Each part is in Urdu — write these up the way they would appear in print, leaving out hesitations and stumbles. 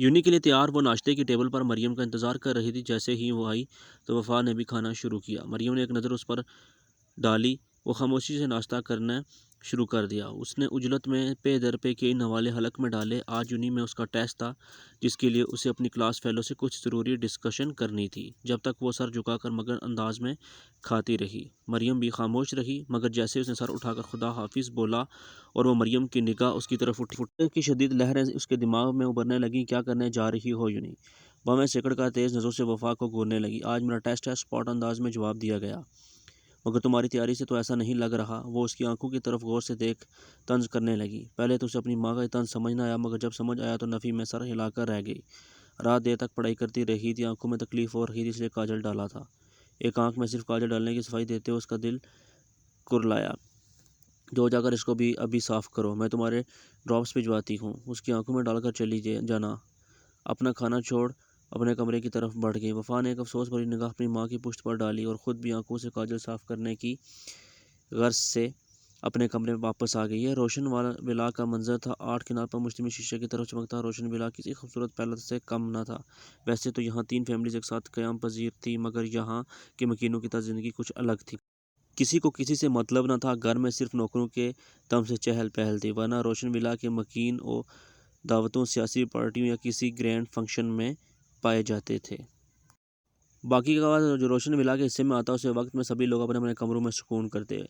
یونی کے لیے تیار وہ ناشتے کی ٹیبل پر مریم کا انتظار کر رہی تھی۔ جیسے ہی وہ آئی تو وفا نے بھی کھانا شروع کیا۔ مریم نے ایک نظر اس پر ڈالی، وہ خاموشی سے ناشتہ کرنا شروع کر دیا۔ اس نے عجلت میں پے در پے کئی حوالے حلق میں ڈالے۔ آج یونی میں اس کا ٹیسٹ تھا جس کے لیے اسے اپنی کلاس فیلو سے کچھ ضروری ڈسکشن کرنی تھی۔ جب تک وہ سر جھکا کر مگر انداز میں کھاتی رہی، مریم بھی خاموش رہی، مگر جیسے اس نے سر اٹھا کر خدا حافظ بولا اور وہ مریم کی نگاہ اس کی طرف اٹھی کی شدید لہریں اس کے دماغ میں ابھرنے لگیں۔ کیا کرنے جا رہی ہو یونی؟ بامیں سیکڑ کر تیز نظروں سے وفا کو گھورنے لگی۔ آج میرا ٹیسٹ ہے، اسپاٹ انداز میں جواب دیا گیا، مگر تمہاری تیاری سے تو ایسا نہیں لگ رہا۔ وہ اس کی آنکھوں کی طرف غور سے دیکھ طنز کرنے لگی۔ پہلے تو اسے اپنی ماں کا یہ طنز سمجھ نہ آیا، مگر جب سمجھ آیا تو نفی میں سر ہلا کر رہ گئی۔ رات دیر تک پڑھائی کرتی رہی تھی، آنکھوں میں تکلیف ہو رہی تھی، اس لیے کاجل ڈالا تھا۔ ایک آنکھ میں صرف کاجل ڈالنے کی صفائی دیتے ہوئے اس کا دل کرلایا۔ جو جا کر اس کو بھی ابھی صاف کرو، میں تمہارے ڈراپس بھجواتی ہوں۔ اس کی آنکھوں میں ڈال کر چلی جانا۔ اپنا کھانا چھوڑ اپنے کمرے کی طرف بڑھ گئی۔ وفا نے ایک افسوس بھری نگاہ اپنی ماں کی پشت پر ڈالی اور خود بھی آنکھوں سے کاجل صاف کرنے کی غرض سے اپنے کمرے میں واپس آ گئی۔ یہ روشن ولا کا منظر تھا۔ 8 کنار پر مشتمل شیشے کی طرف چمکتا روشن ولا کسی خوبصورت پیلس سے کم نہ تھا۔ ویسے تو یہاں 3 فیملیز ایک ساتھ قیام پذیر تھیں، مگر یہاں کے مکینوں کی طرز زندگی کچھ الگ تھی۔ کسی کو کسی سے مطلب نہ تھا، گھر میں صرف نوکروں کے دم سے چہل پہل تھی، ورنہ روشن ولا کے مکین دعوتوں، سیاسی پارٹیوں یا کسی گرینڈ فنکشن میں پائے جاتے تھے۔ باقی کا وقت جو روشن ولا کے حصے میں آتا، اسے وقت میں سبھی لوگ اپنے اپنے کمروں میں سکون کرتے۔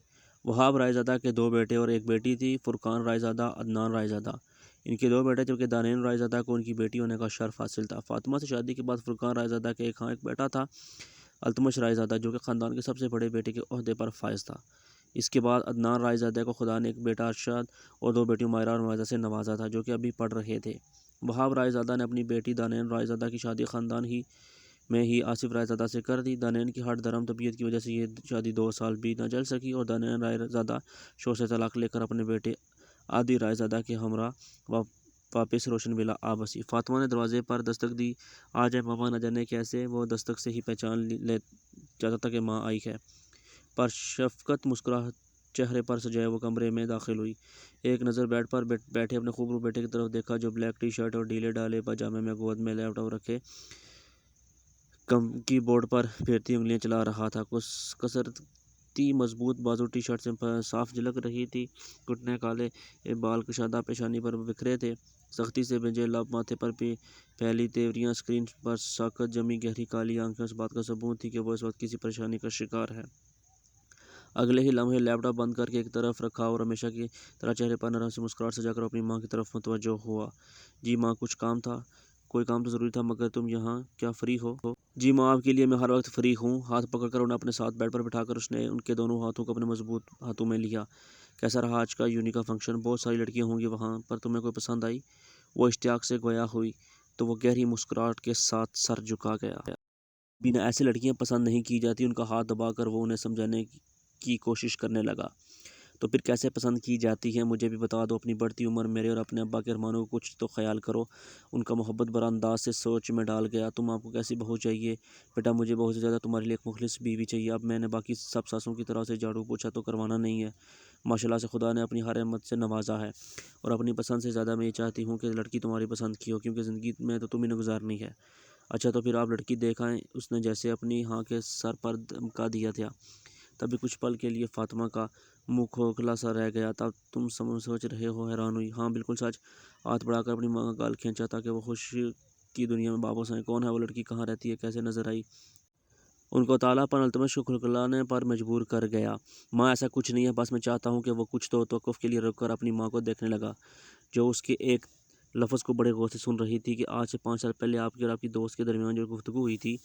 وہاب رائے زادہ کے 2 بیٹے اور ایک بیٹی تھی، فرقان رائے زادہ، عدنان رائے زادہ۔ ان کے 2 بیٹے جبکہ دانیل رائے زادہ کو ان کی بیٹی ہونے کا شرف حاصل تھا۔ فاطمہ سے شادی کے بعد فرقان رائے زادہ کے ایک بیٹا تھا، التمش رائے زادہ، جو کہ خاندان کے سب سے بڑے بیٹے کے عہدے پر فائز تھا۔ اس کے بعد عدنان رائے زادہ کو خدا نے ایک بیٹا ارشاد اور 2 بیٹیوں مائرہ اور معزہ سے نوازا تھا، جو کہ ابھی پڑھ رہے تھے۔ وہاب رائے زادہ نے اپنی بیٹی دانیل رائے زادہ کی شادی خاندان میں ہی آصف رائے زادہ سے کر دی۔ دانیل کی ہٹ درم طبیعت کی وجہ سے یہ شادی 2 سال بھی نہ چل سکی اور دانیل رائے زادہ شوہر سے طلاق لے کر اپنے بیٹے عادی رائے زادہ کے ہمراہ واپس روشن ولا آ بسی۔ فاطمہ نے دروازے پر دستک دی۔ آ جائے پاپا، نہ جانے کیسے وہ دستک سے ہی پہچان جاتا تھا کہ ماں آئی ہے۔ پر شفقت مسکراہٹ چہرے پر سجائے وہ کمرے میں داخل ہوئی۔ ایک نظر بیڈ پر بیٹھے اپنے خوبرو بیٹے کی طرف دیکھا، جو بلیک ٹی شرٹ اور ڈھیلے ڈھالے پاجامے میں گود میں لیپ ٹاپ رکھے کی بورڈ پر پھرتی انگلیاں چلا رہا تھا۔ کسرتی مضبوط بازو ٹی شرٹ سے صاف جھلک رہی تھی، گھٹنے کالے بال کشادہ پیشانی پر بکھرے تھے، سختی سے بھیجے لب ماتھے پر پھیلی تیوریاں، اسکرین پر ساکت جمی گہری کالی آنکھیں اس بات کا ثبوت تھی کہ وہ اس وقت کسی پریشانی کا شکار ہے۔ اگلے ہی لمحے لیپ ٹاپ بند کر کے ایک طرف رکھا اور ہمیشہ کی طرح چہرے پر نرم سی مسکراہٹ سجا کر اپنی ماں کی طرف متوجہ ہوا۔ جی ماں، کچھ کام تھا؟ کوئی کام تو ضروری تھا، مگر تم یہاں کیا فری ہو؟ جی ماں، آپ کے لیے میں ہر وقت فری ہوں۔ ہاتھ پکڑ کر انہیں اپنے ساتھ بیڈ پر بٹھا کر اس نے ان کے دونوں ہاتھوں کو اپنے مضبوط ہاتھوں میں لیا۔ کیسا رہا آج کا یونی کا فنکشن؟ بہت ساری لڑکیاں ہوں گی وہاں، پر تمہیں کوئی پسند آئی؟ وہ اشتیاق سے گویا ہوئی تو وہ گہری مسکراہٹ کے ساتھ سر جھکا گیا۔ بنا ایسی لڑکیاں پسند نہیں کی جاتی۔ ان کا ہاتھ دبا کر وہ انہیں سمجھانے کی کوشش کرنے لگا۔ تو پھر کیسے پسند کی جاتی ہیں؟ مجھے بھی بتا دو۔ اپنی بڑھتی عمر، میرے اور اپنے ابا کے ارمانوں کو کچھ تو خیال کرو۔ ان کا محبت بھرا انداز سے سوچ میں ڈال گیا۔ تم آپ کو کیسی بہو چاہیے؟ بیٹا، مجھے بہو سے زیادہ تمہارے لیے ایک مخلص بیوی چاہیے۔ اب میں نے باقی سب ساسوں کی طرح سے جھاڑو پوچھا تو کروانا نہیں ہے۔ ماشاءاللہ سے خدا نے اپنی ہر احمد سے نوازا ہے، اور اپنی پسند سے زیادہ میں یہ چاہتی ہوں کہ لڑکی تمہاری پسند کی ہو، کیونکہ زندگی میں تو تمہیں نے گزارنی ہے۔ اچھا تو پھر آپ لڑکی دیکھ آئیں۔ اس نے جیسے اپنی ہاں کے سر پر دھمکا دیا تھا۔ تبھی کچھ پل کے لیے فاطمہ کا منہ کھوکھلا سا رہ گیا۔ تب تم سوچ رہے ہو؟ حیران ہوئی۔ ہاں بالکل سچ۔ ہاتھ بڑھا کر اپنی ماں کا گال کھینچا تاکہ وہ خوشی کی دنیا میں واپس آئیں۔ کون ہے وہ لڑکی؟ کہاں رہتی ہے؟ کیسے نظر آئی؟ ان کو تالا پن التمش کو کھلکھلانے پر مجبور کر گیا۔ ماں، ایسا کچھ نہیں ہے، بس میں چاہتا ہوں کہ وہ کچھ تو توقف کے لیے رک کر اپنی ماں کو دیکھنے لگا، جو اس کے ایک لفظ کو بڑے غور سے سن رہی تھی، کہ آج سے 5 سال پہلے آپ کی اور آپ کی دوست کے درمیان جو گفتگو ہوئی تھی،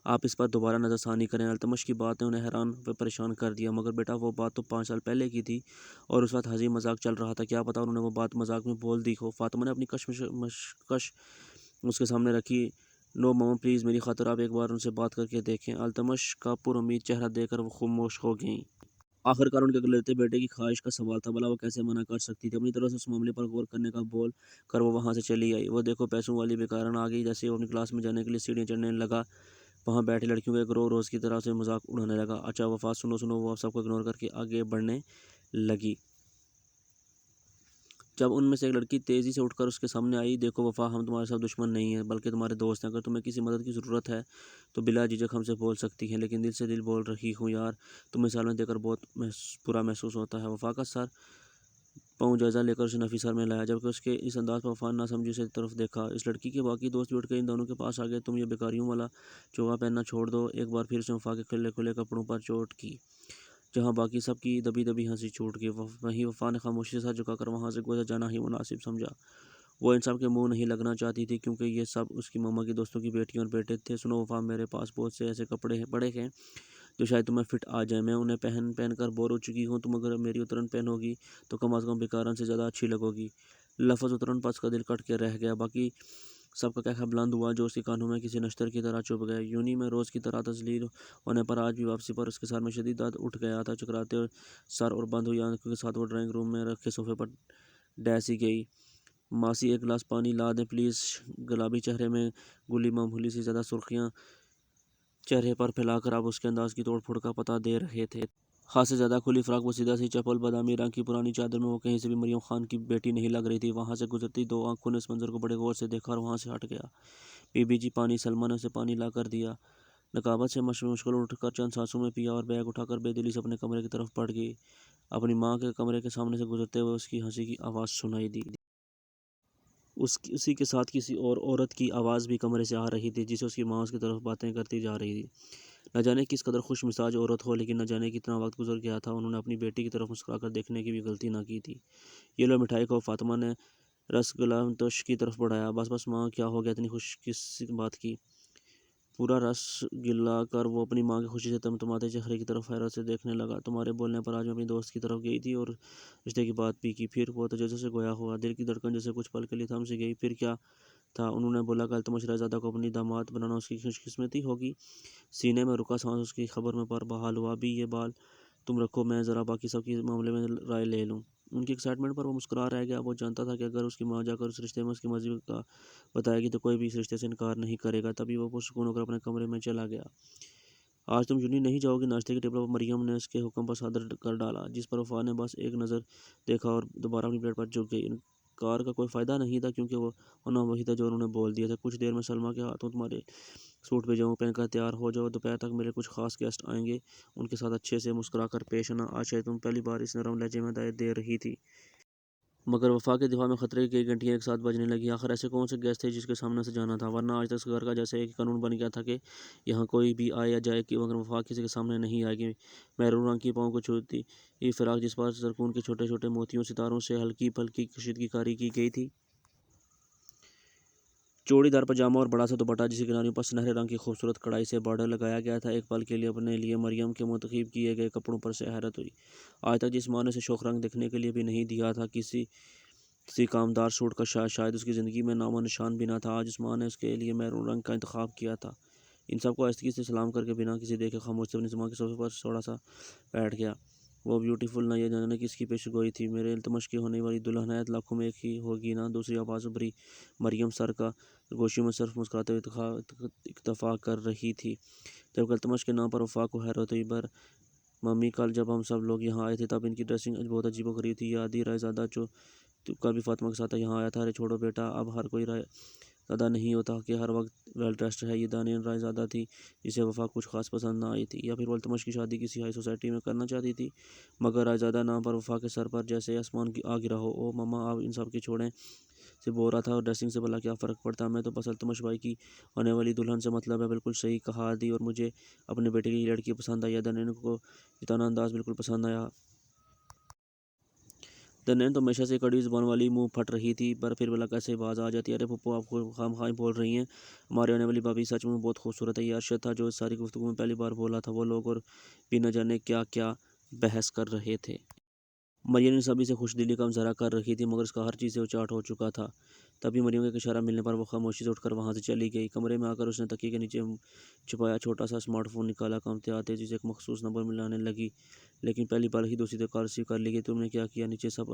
آپ اس پر دوبارہ نظر ثانی کریں۔ التمش کی بات نے انہیں حیران و پریشان کر دیا۔ مگر بیٹا، وہ بات تو 5 سال پہلے کی تھی، اور اس وقت ہنسی مذاق چل رہا تھا۔ کیا پتا انہوں نے وہ بات مذاق میں بول دی ہو۔ فاطمہ نے اپنی کشمکش اس کے سامنے رکھی۔ نو ماما پلیز، میری خاطر آپ ایک بار ان سے بات کر کے دیکھیں۔ التمش کا پر امید چہرہ دیکھ کر وہ خاموش ہو گئیں۔ آخرکار ان کے اکلوتے بیٹے کی خواہش کا سوال تھا، بھلا وہ کیسے منع کر سکتی تھی؟ اپنی طرف سے اس معاملے پر غور کرنے کا بول کر وہ وہاں سے چلی آئی۔ وہ دیکھو، پیسوں والی بیکارن آ گئی۔ جیسے وہ اپنی کلاس میں جانے کے لیے سیڑھیاں چڑھنے لگا، وہاں بیٹھے لڑکیوں کا ایک رو روز کی طرح سے مذاق اڑانے لگا۔ اچھا وفا، سنو۔ وہ سب کو اگنور کر کے آگے بڑھنے لگی۔ جب ان میں سے ایک لڑکی تیزی سے اٹھ کر اس کے سامنے آئی، دیکھو وفا، ہم تمہارے ساتھ دشمن نہیں ہیں بلکہ تمہارے دوست ہیں، اگر تمہیں کسی مدد کی ضرورت ہے تو بلا جھجک ہم سے بول سکتی ہیں، لیکن دل سے دل بول رہی ہوں یار، تمہیں سالمت دیکھ کر بہت برا محسوس ہوتا ہے۔ وفا کا سر پاؤں جائزہ لے کر اسے نفی سر میں لایا، جبکہ اس کے اس انداز پر وفا نے ناسمجھی سے طرف دیکھا۔ اس لڑکی کے باقی دوست بھی اٹھ کر ان دونوں کے پاس آ گئے۔ تم یہ بیکاریوں والا چوگا پہننا چھوڑ دو۔ ایک بار پھر سے وفا کے کھلے کھلے کپڑوں پر چوٹ کی، جہاں باقی سب کی دبی دبی ہنسی چھوٹ گئی، وہیں وفا نے خاموشی سے سر جھکا کر وہاں سے گزر جانا ہی مناسب سمجھا۔ وہ ان سب کے منہ نہیں لگنا چاہتی تھی کیونکہ یہ سب اس کی ماما کی دوستوں کی بیٹیاں اور بیٹے تھے۔ سنو وفا، میرے پاس بہت سے ایسے کپڑے پڑے ہیں جو شاید تمہیں فٹ آ جائیں، میں انہیں پہن پہن کر بور ہو چکی ہوں، تم اگر میری اترن پہنو گی تو کم از کم بیکارن سے زیادہ اچھی لگو گی۔ لفظ اترن پر اس کا دل کٹ کے رہ گیا، باقی سب کا کہا بلند ہوا جو اس کے کانوں میں کسی نشتر کی طرح چبھ گئے۔ یونہی میں روز کی طرح تذلیل ہونے پر آج بھی واپسی پر اس کے سر میں شدید درد اٹھ گیا تھا۔ چکراتے سر اور بند ہوئی آنکھوں کے ساتھ وہ ڈرائنگ روم میں رکھے صوفے پر ڈیسی گئی۔ ماسی، ایک گلاس پانی لا دیں پلیز۔ گلابی چہرے میں گلی معمولی سے زیادہ سرخیاں چہرے پر پھیلا کر اب اس کے انداز کی توڑ پھوڑ کا پتہ دے رہے تھے۔ ہاتھ سے زیادہ کھلی فراک، وہ سیدھا سی چپل، بادامی رنگ کی پرانی چادر میں وہ کہیں سے بھی مریم خان کی بیٹی نہیں لگ رہی تھی۔ وہاں سے گزرتی دو آنکھوں نے اس منظر کو بڑے غور سے دیکھا اور وہاں سے ہٹ گیا۔ بی بی جی پانی۔ سلمیٰ نے اسے پانی لا کر دیا، نقابت سے مشکل اٹھ کر چند سانسوں میں پیا اور بیگ اٹھا کر بے دلی سے اپنے کمرے کی طرف بڑھ گئی۔ اپنی ماں کے کمرے کے سامنے سے گزرتے ہوئے اس کی ہنسی کی آواز سنائی دی۔ اسی کے ساتھ کسی اور عورت کی آواز بھی کمرے سے آ رہی تھی جسے اس کی ماں اس کی طرف باتیں کرتی جا رہی تھی۔ نہ جانے کس قدر خوش مزاج عورت ہو، لیکن نہ جانے کتنا وقت گزر گیا تھا انہوں نے اپنی بیٹی کی طرف مسکرا کر دیکھنے کی بھی غلطی نہ کی تھی۔ یہ لو مٹھائی کھاؤ۔ فاطمہ نے رس گلامتوش کی طرف بڑھایا۔ بس بس ماں، کیا ہو گیا اتنی خوش کس بات کی؟ پورا رس گلا کر وہ اپنی ماں کی خوشی سے تمتماتے چہرے کی طرف حیرت سے دیکھنے لگا۔ تمہارے بولنے پر آج میں اپنی دوست کی طرف گئی تھی اور رشتے کی بات بھی کی، پھر وہ تجزیے سے گویا ہوا، دل کی دھڑکن جیسے کچھ پل کے لیے تھم سی گئی۔ پھر کیا تھا؟ انہوں نے بولا کہ التمش رائزادہ کو اپنی داماد بنانا اس کی خوش قسمتی ہوگی۔ سینے میں رکا سانس اس کی خبر میں پر بحال ہوا۔ ابھی یہ بال تم رکھو، میں ذرا باقی سب کے معاملے میں رائے لے لوں۔ ان کی ایکسائٹمنٹ پر وہ مسکرا رہ گیا۔ وہ جانتا تھا کہ اگر اس کی ماں جا کر اس رشتے میں اس کی مرضی کا بتائے گی تو کوئی بھی اس رشتے سے انکار نہیں کرے گا۔ تبھی وہ پرسکون ہو کر اپنے کمرے میں چلا گیا۔ آج تم یونہی نہیں جاؤ گی؟ ناشتے کی ٹیبل پر مریم نے اس کے حکم پر صادر کر ڈالا، جس پر وفا نے بس ایک نظر دیکھا اور دوبارہ اپنی پلیٹ پر جھک گئی۔ انکار کا کوئی فائدہ نہیں تھا کیونکہ وہ ہونا وہی تھا جو انہوں نے بول دیا تھا۔ کچھ دیر میں سلمیٰ کے ہاتھوں تمہارے سوٹ بھیجا ہوں، پہن کر تیار ہو جاؤ، دوپہر تک میرے کچھ خاص گیسٹ آئیں گے، ان کے ساتھ اچھے سے مسکرا کر پیش آنا۔ آج شاید تم پہلی بار اس نرم لہجے میں ہدایت دے رہی تھی۔ مگر وفا کے دفاع میں خطرے کی کئی گھنٹیاں ایک ساتھ بجنے لگیں۔ آخر ایسے کون سے گیسٹ تھے جس کے سامنے سے جانا تھا؟ ورنہ آج تک اس گھر کا جیسے ایک قانون بن گیا تھا کہ یہاں کوئی بھی آئے یا جائے مگر وفا کسی کے سامنے نہیں آئے گی۔ میرون رنگ کی پاؤں کو چھوتی فراق جس پر زرکون کے چھوٹے چھوٹے موتیوں ستاروں سے ہلکی پھلکی کشیدگی کاری کی گئی تھی، چوڑی دار پاجامہ اور بڑا سا دوپٹہ جس کی کناریوں پر سنہرے رنگ کی خوبصورت کڑھائی سے بارڈر لگایا گیا تھا۔ ایک پل کے لیے اپنے لیے مریم کے منتخب کیے گئے کپڑوں پر سے حیرت ہوئی۔ آج تک جس ماں نے اسے شوخ رنگ دیکھنے کے لیے بھی نہیں دیا تھا، کسی کامدار سوٹ کا شاید اس کی زندگی میں نام و نشان بھی نہ تھا، آج اس ماں نے اس کے لیے میرون رنگ کا انتخاب کیا تھا۔ ان سب کو آہستگی سے سلام کر کے بنا کسی دیکھے خاموش سے اپنی ماں کے صوفے پر تھوڑا سا بیٹھ گیا۔ وہ بیوٹیفل نہ یہ جانے کس کی پیش گوئی تھی۔ میرے التمش کی ہونے والی دلہن ہے، لاکھوں میں ایک ہی ہوگی نا؟ دوسری آواز ابھری۔ مریم سر کا گوشیوں میں صرف مسکراتے ہوئے اکتفا کر رہی تھی، جبکہ التمش کے نام پر وفا کو حیرت ہوئی۔ ممی، کل جب ہم سب لوگ یہاں آئے تھے تب ان کی ڈریسنگ بہت عجیب و غریب تھی۔ یاد ہی رائزادہ جو کل بھی فاطمہ کے ساتھ یہاں آیا تھا۔ ارے چھوڑو بیٹا، اب ہر کوئی رائزادہ نہیں ہوتا کہ ہر وقت ویل ڈریسڈ ہے۔ یہ دانیہ رائزادہ تھی جسے وفا کچھ خاص پسند نہ آئی تھی، یا پھر وہ التمش کی شادی کسی ہائی سوسائٹی میں کرنا چاہتی تھی؟ مگر رائزادہ نام پر وفا کے سر پر جیسے آسمان آ گرا ہو۔ اوہ ماما، اب ان سب کے چھوڑیں سے بول رہا تھا اور ڈریسنگ سے بھلا کیا فرق پڑتا؟ میں تو بس التمش بھائی کی ہونے والی دلہن سے مطلب ہے۔ بالکل صحیح کہا دی، اور مجھے اپنے بیٹے کی لڑکی پسند آئی ہے۔ دانیہ کو جتانا انداز بالکل پسند آیا۔ دانیہ تو ہمیشہ سے کڑوی زبان والی، منہ پھٹ رہی تھی، پر پھر بھلا کیسے باز آ جاتی؟ ارے پھپھو، آپ خام خواہ بول رہی ہیں، ہماری ہونے والی بھابھی سچ میں بہت خوبصورت ہے۔ یہ ارشد تھا جو اس ساری گفتگو میں پہلی بار بولا تھا۔ وہ لوگ اور بھی نہ جانے کیا کیا بحث کر رہے تھے۔ مریم ان سبھی سے خوش دلی کا مظاہرہ کر رہی تھی، مگر اس کا ہر چیز سے اچاٹ ہو چکا تھا۔ تبھی مریم کا ایک اشارہ ملنے پر وہ خاموشی سے اٹھ کر وہاں سے چلی گئی۔ کمرے میں آ کر اس نے تکیے کے نیچے چھپایا چھوٹا سا اسمارٹ فون نکالا، کانپتے ہاتھ تیزی سے ایک مخصوص نمبر ملانے لگی، لیکن پہلی بار ہی دوسری کال ریسیو کر لی گئی۔ تم نے کیا کیا؟ نیچے سب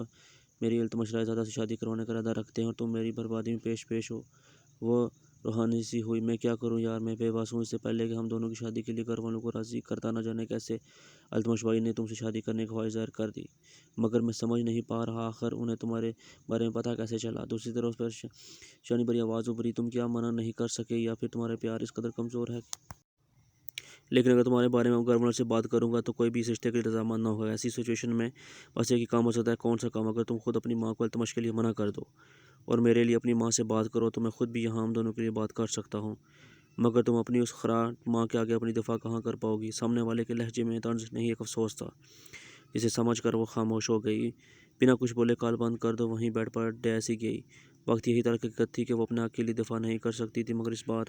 میری التمش رائزادہ سے شادی کروانے کا ارادہ رکھتے ہیں اور تم میری بربادی میں پیش ہو۔ وہ روحانی سی ہوئی۔ میں کیا کروں یار، میں بے بس ہوں۔ اس سے پہلے کہ ہم دونوں کی شادی کے لیے گھر والوں کو راضی کرتا، نہ جانے کیسے التمش بھائی نے تم سے شادی کرنے کی خواہش ظاہر کر دی، مگر میں سمجھ نہیں پا رہا آخر انہیں تمہارے بارے میں پتہ کیسے چلا۔ دوسری طرف اس پر شانی بھری آواز ابھری، تم کیا منع نہیں کر سکے، یا پھر تمہارا پیار اس قدر کمزور ہے؟ لیکن اگر تمہارے بارے میں گھر والوں سے بات کروں گا تو کوئی بھی اس رشتے کے لیے رضامند نہ ہوگا۔ ایسی سچویشن میں بس ایک ہی کام ہو سکتا ہے۔ کون سا کام؟ اگر تم خود اپنی ماں کو التمش کے لیے منع کر دو اور میرے لیے اپنی ماں سے بات کرو تو میں خود بھی یہاں ہم دونوں کے لیے بات کر سکتا ہوں، مگر تم اپنی اس خرا ماں کے آگے اپنی دفاع کہاں کر پاؤ گی؟ سامنے والے کے لہجے میں طنز نہیں، ایک افسوس تھا جسے سمجھ کر وہ خاموش ہو گئی۔ بنا کچھ بولے کال بند کر دو وہیں بیڈ پر ڈیسی گئی۔ وقت یہی تک حقیقت تھی کہ وہ اپنے حق کے لیے دفاع نہیں کر سکتی تھی، مگر اس بار